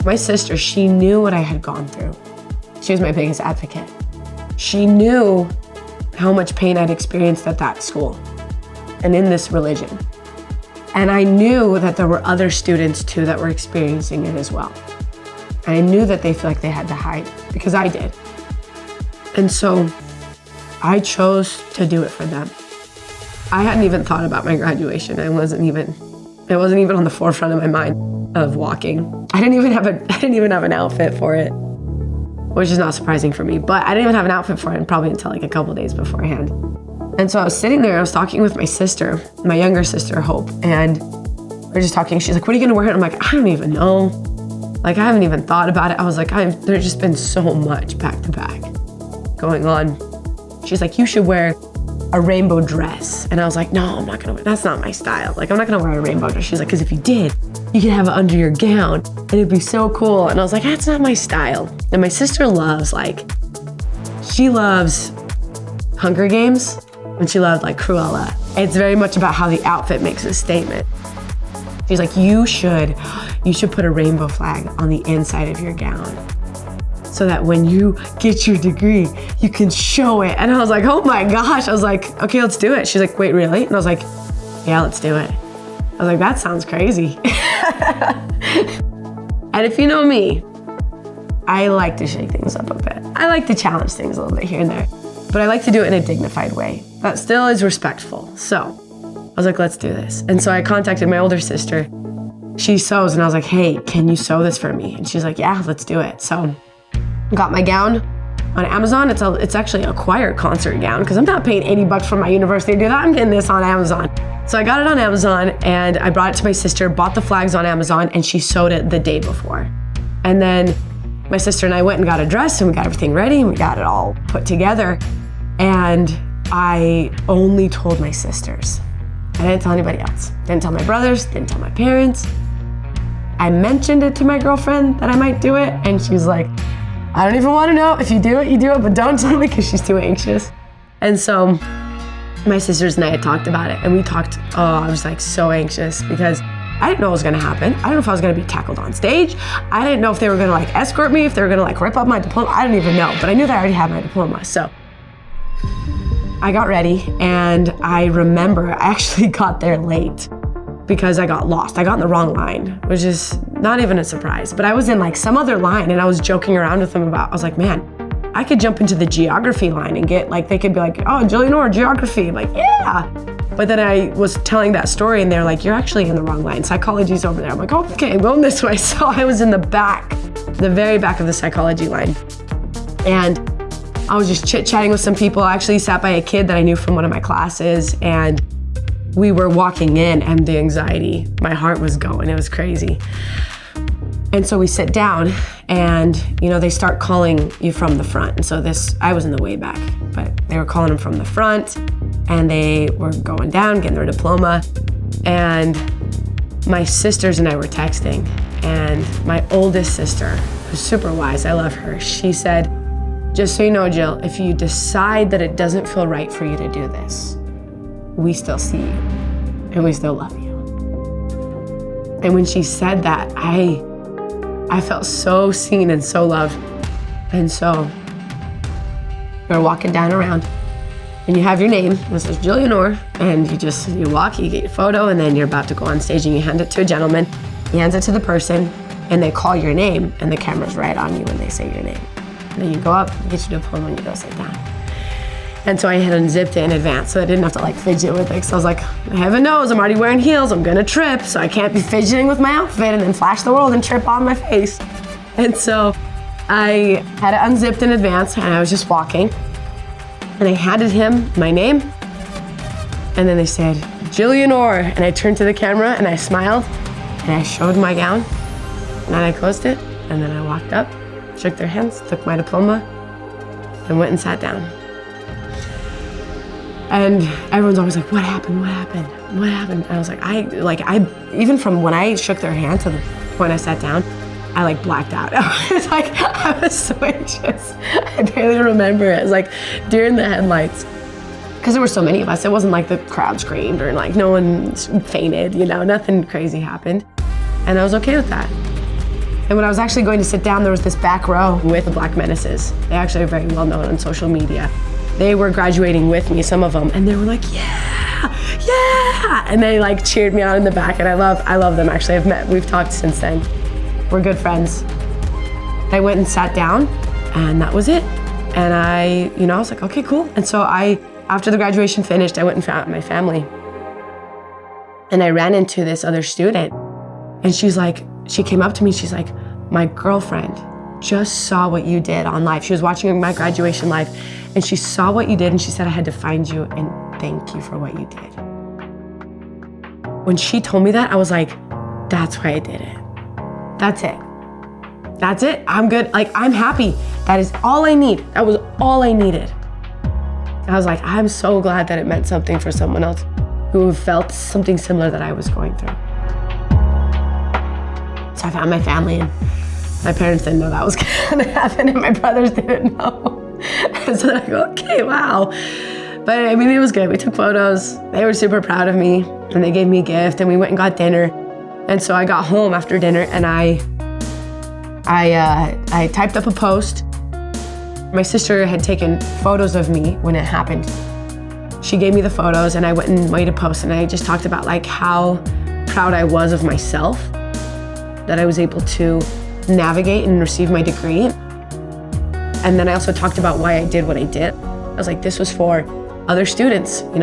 My sister, she knew what I had gone through. She was my biggest advocate. She knew how much pain I'd experienced at that school and in this religion. And I knew that there were other students too that were experiencing it as well. And I knew that they feel like they had to hide because I did. And so I chose to do it for them. I hadn't even thought about my graduation. It wasn't even on the forefront of my mind of walking. I didn't even have an outfit for it, which is not surprising for me, but I didn't even have an outfit for it probably until like a couple days beforehand. And so I was sitting there, I was talking with my sister, my younger sister, Hope, and we were just talking. She's like, what are you gonna wear? And I'm like, I don't even know. Like, I haven't even thought about it. I was like, there's just been so much back to back going on. She's like, you should wear a rainbow dress. And I was like, no, I'm not gonna wear, that's not my style. Like, I'm not gonna wear a rainbow dress. She's like, because if you did, you could have it under your gown and it'd be so cool. And I was like, that's not my style. And my sister she loves Hunger Games and she loved like Cruella. It's very much about how the outfit makes a statement. She's like, you should put a rainbow flag on the inside of your gown so that when you get your degree, you can show it. And I was like, oh my gosh. I was like, okay, let's do it. She's like, wait, really? And I was like, yeah, let's do it. I was like, that sounds crazy. And if you know me, I like to shake things up a bit. I like to challenge things a little bit here and there, but I like to do it in a dignified way that still is respectful. So I was like, let's do this. And so I contacted my older sister. She sews, and I was like, hey, can you sew this for me? And she's like, yeah, let's do it. So I got my gown on Amazon. It's actually a choir concert gown because I'm not paying $80 for my university to do that. I'm getting this on Amazon. So I got it on Amazon and I brought it to my sister, bought the flags on Amazon, and she sewed it the day before. And then my sister and I went and got a dress and we got everything ready and we got it all put together. And I only told my sisters. I didn't tell anybody else. Didn't tell my brothers, didn't tell my parents. I mentioned it to my girlfriend that I might do it, and she's like, I don't even want to know. If you do it, you do it, but don't tell me, because she's too anxious. And so my sisters and I had talked about it, and we talked, I was like so anxious because I didn't know what was gonna happen. I didn't know if I was gonna be tackled on stage. I didn't know if they were gonna like escort me, if they were gonna like rip up my diploma. I didn't even know, but I knew that I already had my diploma. So I got ready, and I remember I actually got there late because I got lost. I got in the wrong line, which is not even a surprise, but I was in like some other line, and I was joking around with them I was like, man, I could jump into the geography line and get like, they could be like, oh, Jillian Orr, geography. I'm like, yeah. But then I was telling that story and they're like, you're actually in the wrong line. Psychology's over there. I'm like, oh, okay, I'm going this way. So I was in the back, the very back of the psychology line. And I was just chit-chatting with some people. I actually sat by a kid that I knew from one of my classes, and we were walking in, and the anxiety, my heart was going, it was crazy. And so we sit down, and they start calling you from the front. And so I was in the way back, but they were calling them from the front, and they were going down, getting their diploma. And my sisters and I were texting, and my oldest sister, who's super wise, I love her, she said, just so you know, Jill, if you decide that it doesn't feel right for you to do this, we still see you, and we still love you. And when she said that, I felt so seen and so loved. And so we're walking down around, and you have your name, it says Jillian Orr, and you walk, you get your photo, and then you're about to go on stage, and you hand it to a gentleman, he hands it to the person, and they call your name, and the camera's right on you when they say your name. And then you go up, you get your diploma, and you go sit down. And so I had unzipped it in advance, so I didn't have to like fidget with it. So I was like, heaven knows, I'm already wearing heels, I'm gonna trip, so I can't be fidgeting with my outfit and then flash the world and trip on my face. And so I had it unzipped in advance, and I was just walking, and I handed him my name, and then they said, Jillian Orr, and I turned to the camera, and I smiled, and I showed my gown, and then I closed it, and then I walked up, shook their hands, took my diploma, and went and sat down. And everyone's always like, what happened? What happened? What happened? And I was like, I even from when I shook their hand to the point I sat down, I like blacked out. I was so anxious. I barely remember it. It was like during the headlights, because there were so many of us. It wasn't like the crowd screamed or like no one fainted, nothing crazy happened. And I was okay with that. And when I was actually going to sit down, there was this back row with the Black Menaces. They actually are very well known on social media. They were graduating with me, some of them, and they were like, yeah, yeah! And they like cheered me on in the back, and I love them actually. We've talked since then. We're good friends. I went and sat down, and that was it. And I was like, okay, cool. And so after the graduation finished, I went and found my family. And I ran into this other student, and she came up to me, she's like, my girlfriend just saw what you did on live. She was watching my graduation live, and she saw what you did, and she said, I had to find you and thank you for what you did. When she told me that, I was like, that's why I did it. That's it. That's it. I'm good. Like, I'm happy. That is all I need. That was all I needed. I was like, I'm so glad that it meant something for someone else who felt something similar that I was going through. So I found my family, and my parents didn't know that was gonna happen, and my brothers didn't know. And so they're like, okay, wow. But I mean, it was good. We took photos. They were super proud of me, and they gave me a gift, and we went and got dinner. And so I got home after dinner, and I typed up a post. My sister had taken photos of me when it happened. She gave me the photos, and I went and made a post, and I just talked about like how proud I was of myself, that I was able to navigate and receive my degree. And then I also talked about why I did what I did. I was like, this was for other students, to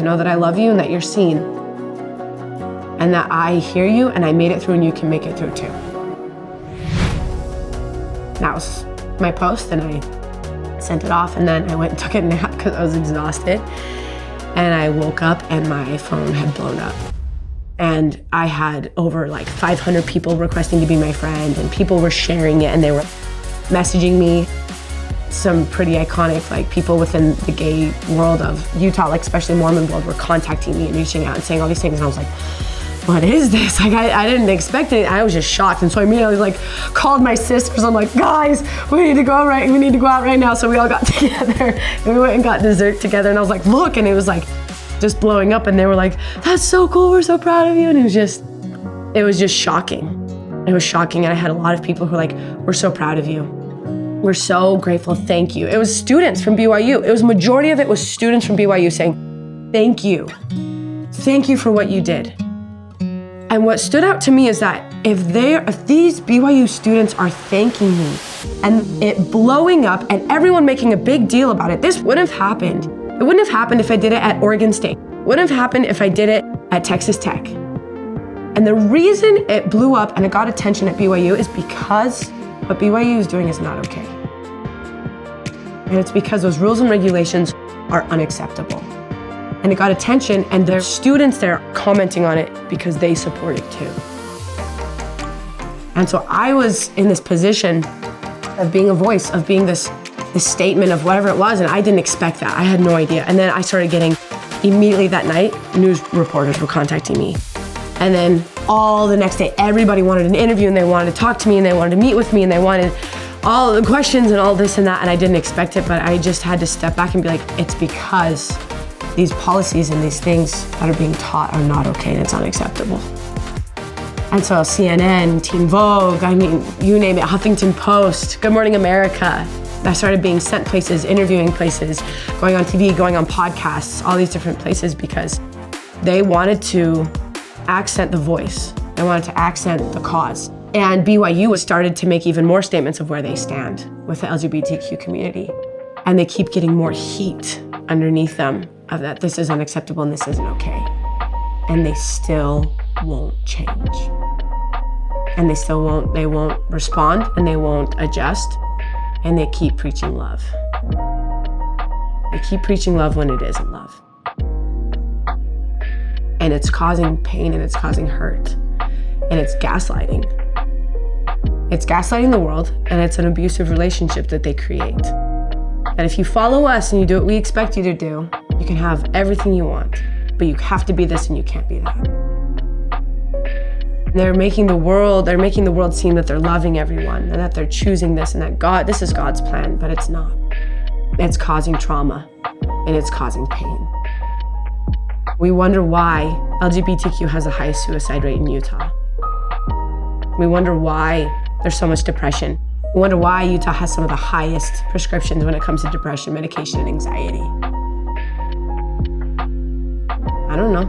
know that I love you and that you're seen, and that I hear you and I made it through and you can make it through too. That was my post, and I sent it off, and then I went and took a nap because I was exhausted. And I woke up and my phone had blown up. And I had over like 500 people requesting to be my friend, and people were sharing it, and they were messaging me. Some pretty iconic like people within the gay world of Utah, like especially Mormon world, were contacting me and reaching out and saying all these things. And I was like, what is this? Like I didn't expect it. I was just shocked. And so I immediately like called my sisters. I'm like, guys, we need to go out right now. So we all got together and we went and got dessert together. And I was like, look, and it was like just blowing up, and they were like, that's so cool, we're so proud of you. And it was just shocking. It was shocking. And I had a lot of people who were like, we're so proud of you. We're so grateful, thank you. It was students from BYU. It was majority of it was students from BYU saying, thank you. Thank you for what you did. And what stood out to me is that if these BYU students are thanking me and it blowing up and everyone making a big deal about it, this wouldn't have happened. It wouldn't have happened if I did it at Oregon State. It wouldn't have happened if I did it at Texas Tech. And the reason it blew up and it got attention at BYU is because what BYU is doing is not okay. And it's because those rules and regulations are unacceptable. And it got attention, and there's students there commenting on it because they support it too. And so I was in this position of being a voice, of being this statement of whatever it was, and I didn't expect that. I had no idea. And then I started getting, immediately that night, news reporters were contacting me. And then all the next day, everybody wanted an interview, and they wanted to talk to me, and they wanted to meet with me, and they wanted all the questions and all this and that, and I didn't expect it, but I just had to step back and be like, it's because these policies and these things that are being taught are not okay, and it's unacceptable. And so CNN, Teen Vogue, I mean, you name it, Huffington Post, Good Morning America. I started being sent places, interviewing places, going on TV, going on podcasts, all these different places, because they wanted to accent the voice. They wanted to accent the cause. And BYU started to make even more statements of where they stand with the LGBTQ community. And they keep getting more heat underneath them of that this is unacceptable and this isn't okay. And they still won't change. And they won't respond, and they won't adjust, and they keep preaching love. They keep preaching love when it isn't love. And it's causing pain, and it's causing hurt, and it's gaslighting. It's gaslighting the world, and it's an abusive relationship that they create. That if you follow us and you do what we expect you to do, you can have everything you want, but you have to be this and you can't be that. They're making the world seem that they're loving everyone and that they're choosing this and that this is God's plan, but it's not. It's causing trauma and it's causing pain. We wonder why LGBTQ has the highest suicide rate in Utah. We wonder why there's so much depression. We wonder why Utah has some of the highest prescriptions when it comes to depression, medication, and anxiety. I don't know.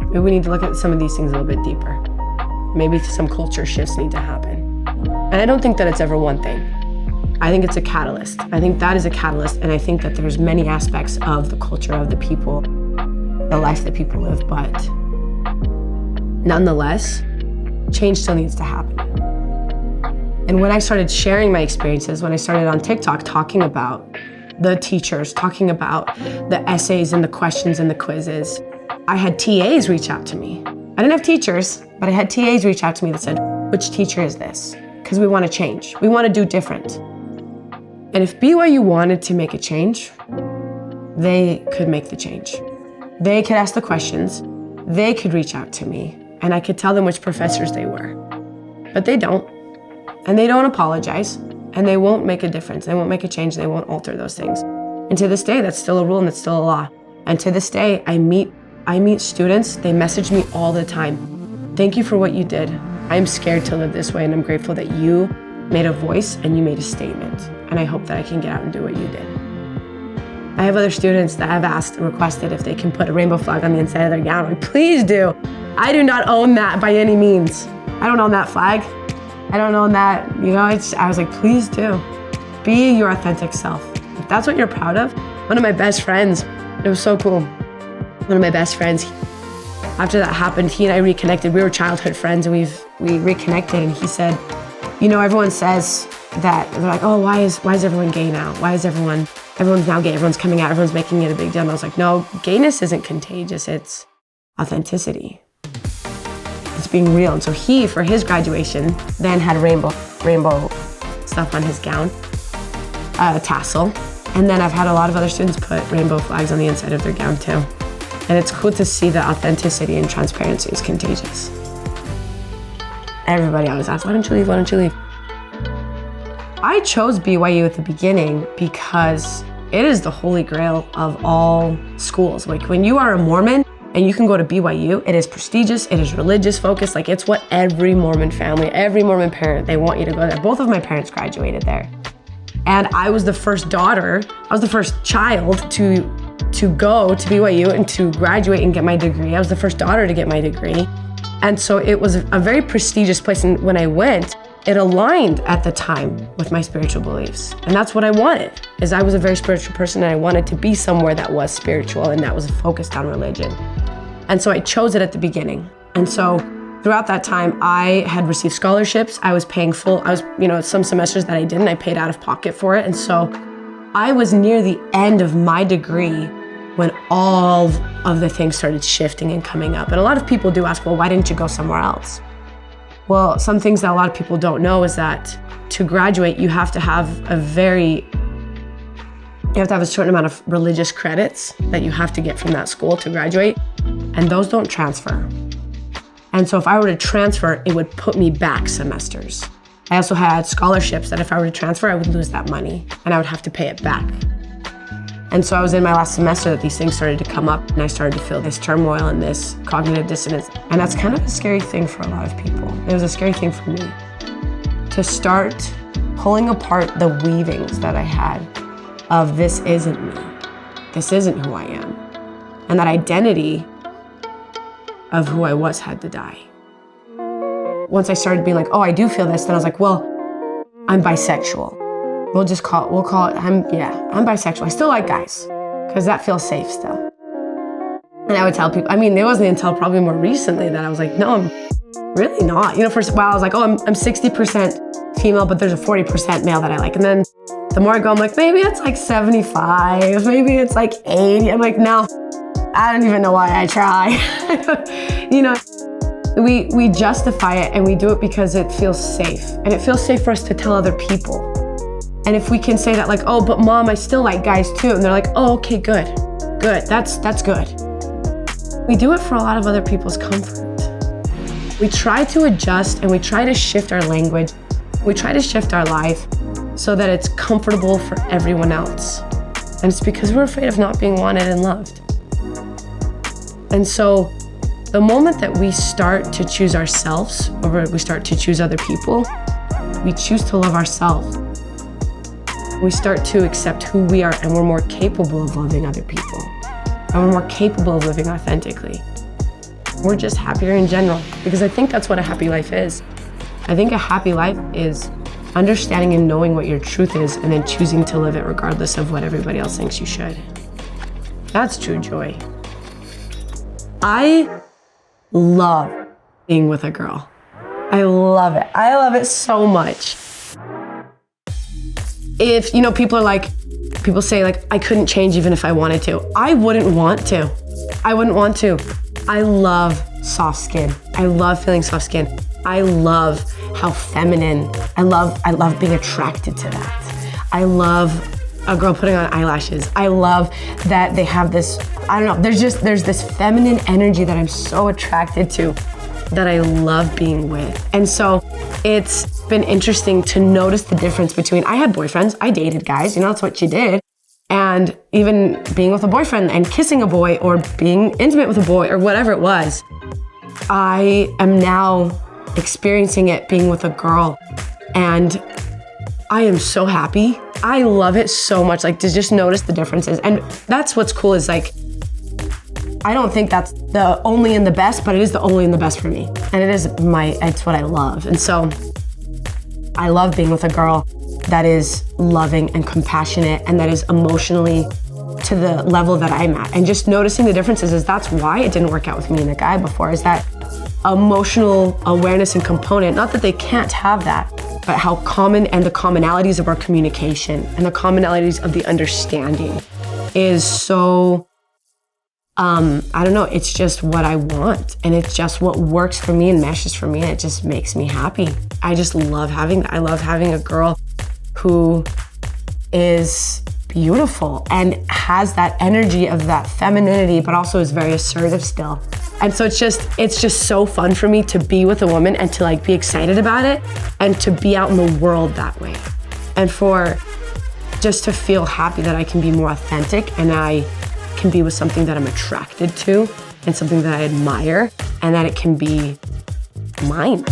Maybe we need to look at some of these things a little bit deeper. Maybe some culture shifts need to happen. And I don't think that it's ever one thing. I think it's a catalyst. I think that is a catalyst, and I think that there's many aspects of the culture of the people, the life that people live, but nonetheless, change still needs to happen. And when I started sharing my experiences, when I started on TikTok talking about the teachers, talking about the essays and the questions and the quizzes, I had TAs reach out to me. I didn't have teachers, but I had TAs reach out to me that said, which teacher is this? Because we want to change. We want to do different. And if BYU wanted to make a change, they could make the change. They could ask the questions, they could reach out to me, and I could tell them which professors they were. But they don't, and they don't apologize, and they won't make a difference. They won't make a change, they won't alter those things. And to this day, that's still a rule and that's still a law. And to this day, I meet students, they message me all the time. Thank you for what you did. I'm scared to live this way, and I'm grateful that you made a voice and you made a statement. And I hope that I can get out and do what you did. I have other students that have asked and requested if they can put a rainbow flag on the inside of their gown. Like, please do. I do not own that by any means. I don't own that flag. I don't own that, I was like, please do. Be your authentic self. If that's what you're proud of. One of my best friends, it was so cool. One of my best friends, after that happened, he and I reconnected. We were childhood friends, and we reconnected, and he said, everyone says that, they're like, oh, why is everyone gay now? Why is everyone's now gay, everyone's coming out, everyone's making it a big deal. And I was like, no, gayness isn't contagious, it's authenticity. It's being real. And so he, for his graduation, then had rainbow stuff on his gown, a tassel. And then I've had a lot of other students put rainbow flags on the inside of their gown too. And it's cool to see that authenticity and transparency is contagious. Everybody always asks, why don't you leave, why don't you leave? I chose BYU at the beginning because it is the holy grail of all schools. Like, when you are a Mormon and you can go to BYU, it is prestigious, it is religious focused, like it's what every Mormon family, every Mormon parent, they want you to go there. Both of my parents graduated there. And I was the first daughter, I was the first child to go to BYU and to graduate and get my degree. I was the first daughter to get my degree. And so it was a very prestigious place. And when I went, it aligned at the time with my spiritual beliefs. And that's what I wanted, is I was a very spiritual person, and I wanted to be somewhere that was spiritual and that was focused on religion. And so I chose it at the beginning. And so throughout that time, I had received scholarships. I was paying full, some semesters that I didn't, I paid out of pocket for it. And so I was near the end of my degree when all of the things started shifting and coming up. And a lot of people do ask, well, why didn't you go somewhere else? Well, some things that a lot of people don't know is that to graduate, you have to have a certain amount of religious credits that you have to get from that school to graduate, and those don't transfer. And so if I were to transfer, it would put me back semesters. I also had scholarships that if I were to transfer, I would lose that money and I would have to pay it back. And so I was in my last semester that these things started to come up, and I started to feel this turmoil and this cognitive dissonance. And that's kind of a scary thing for a lot of people. It was a scary thing for me to start pulling apart the weavings that I had of this isn't me. This isn't who I am. And that identity of who I was had to die. Once I started being like, oh, I do feel this, then I was like, well, I'm bisexual. We'll call it, I'm bisexual. I still like guys, because that feels safe still. And I would tell people, it wasn't until probably more recently that I was like, no, I'm really not. For a while I was like, oh, I'm 60% female, but there's a 40% male that I like. And then the more I go, I'm like, maybe it's like 75, maybe it's like 80. I'm like, no, I don't even know why I try. We justify it, and we do it because it feels safe. And it feels safe for us to tell other people. And if we can say that, like, oh, but mom, I still like guys too. And they're like, oh, okay, good, that's good. We do it for a lot of other people's comfort. We try to adjust, and we try to shift our language. We try to shift our life so that it's comfortable for everyone else. And it's because we're afraid of not being wanted and loved. And so The moment that we start to choose ourselves over we start to choose other people, we choose to love ourselves. We start to accept who we are, and we're more capable of loving other people. And we're more capable of living authentically. We're just happier in general, because I think that's what a happy life is. I think a happy life is understanding and knowing what your truth is, and then choosing to live it regardless of what everybody else thinks you should. That's true joy. I love being with a girl. I love it. I love it so much. If, people say I couldn't change even if I wanted to. I wouldn't want to. I love soft skin. I love feeling soft skin. I love how feminine. I love being attracted to that. I love a girl putting on eyelashes. I love that they have this, there's this feminine energy that I'm so attracted to, that I love being with. And so it's been interesting to notice the difference between, I had boyfriends, I dated guys, that's what you did. And even being with a boyfriend and kissing a boy or being intimate with a boy or whatever it was, I am now experiencing it being with a girl, and I am so happy. I love it so much, to just notice the differences. And that's what's cool is I don't think that's the only and the best, but it is the only and the best for me. And it's what I love. And so I love being with a girl that is loving and compassionate and that is emotionally to the level that I'm at. And just noticing the differences is that's why it didn't work out with me and the guy before, is that emotional awareness and component, not that they can't have that, but how common, and the commonalities of our communication and the commonalities of the understanding is so, it's just what I want, and it's just what works for me and meshes for me, and it just makes me happy. I just love having that. I love having a girl who is beautiful and has that energy of that femininity, but also is very assertive still. And so it's just so fun for me to be with a woman and to be excited about it and to be out in the world that way. And for just to feel happy that I can be more authentic and I can be with something that I'm attracted to and something that I admire, and that it can be mine.